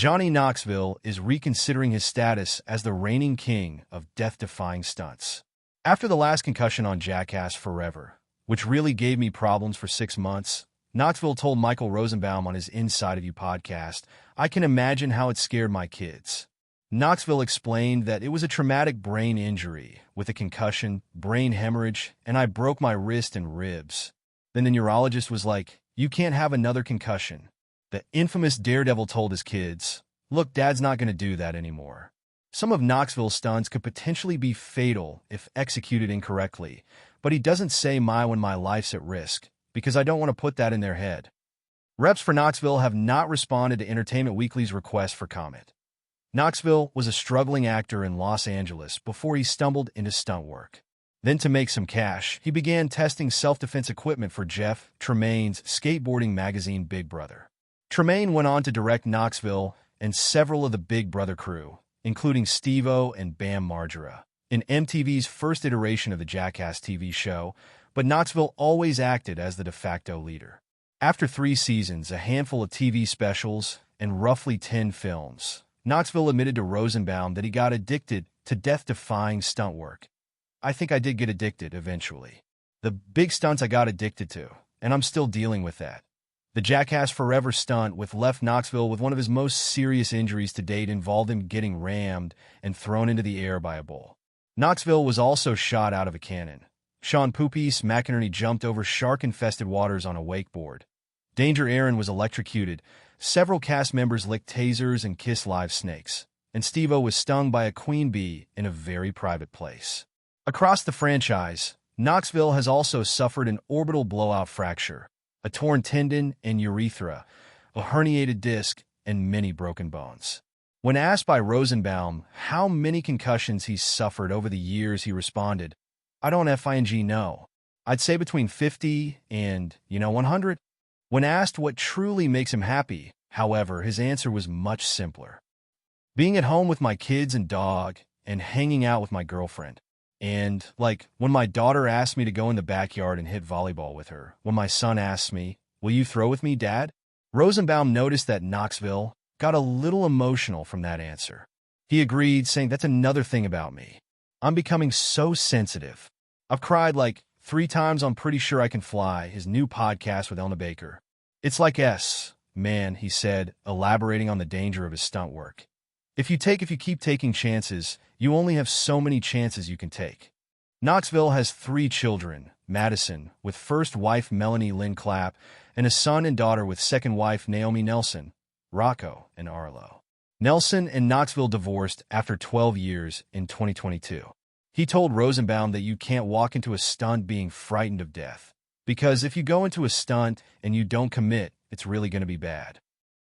Johnny Knoxville is reconsidering his status as the reigning king of death-defying stunts. After the last concussion on Jackass Forever, which really gave me problems for 6 months, Knoxville told Michael Rosenbaum on his Inside of You podcast, "I can imagine how it scared my kids." Knoxville explained that it was a traumatic brain injury with a concussion, brain hemorrhage, and I broke my wrist and ribs. Then the neurologist was like, "You can't have another concussion." The infamous Daredevil told his kids, "Look, Dad's not going to do that anymore." Some of Knoxville's stunts could potentially be fatal if executed incorrectly, but he doesn't say when my life's at risk, because I don't want to put that in their head. Reps for Knoxville have not responded to Entertainment Weekly's request for comment. Knoxville was a struggling actor in Los Angeles before he stumbled into stunt work. Then, to make some cash, he began testing self-defense equipment for Jeff Tremaine's skateboarding magazine Big Brother. Tremaine went on to direct Knoxville and several of the Big Brother crew, including Steve-O and Bam Margera, in MTV's first iteration of the Jackass TV show, but Knoxville always acted as the de facto leader. After 3 seasons, a handful of TV specials, and roughly 10 films, Knoxville admitted to Rosenbaum that he got addicted to death-defying stunt work. "I think I did get addicted eventually. The big stunts I got addicted to, and I'm still dealing with that." The Jackass Forever stunt left Knoxville with one of his most serious injuries to date, involved him getting rammed and thrown into the air by a bull. Knoxville was also shot out of a cannon. Sean Poopies McInerney jumped over shark-infested waters on a wakeboard. Danger Aaron was electrocuted. Several cast members licked tasers and kissed live snakes. And Steve-O was stung by a queen bee in a very private place. Across the franchise, Knoxville has also suffered an orbital blowout fracture, a torn tendon and urethra, a herniated disc, and many broken bones. When asked by Rosenbaum how many concussions he's suffered over the years, he responded, "I don't know. I'd say between 50 and, 100. When asked what truly makes him happy, however, his answer was much simpler. "Being at home with my kids and dog, and hanging out with my girlfriend. And, when my daughter asked me to go in the backyard and hit volleyball with her. When my son asks me, 'Will you throw with me, Dad?'" Rosenbaum noticed that Knoxville got a little emotional from that answer. He agreed, saying, "That's another thing about me. I'm becoming so sensitive. I've cried 3 times on Pretty Sure I Can Fly," his new podcast with Elna Baker. "It's like man," he said, elaborating on the danger of his stunt work. If you keep taking chances, you only have so many chances you can take." Knoxville has 3 children, Madison, with first wife Melanie Lynn Clapp, and a son and daughter with second wife Naomi Nelson, Rocco, and Arlo. Nelson and Knoxville divorced after 12 years in 2022. He told Rosenbaum that you can't walk into a stunt being frightened of death, because if you go into a stunt and you don't commit, it's really going to be bad.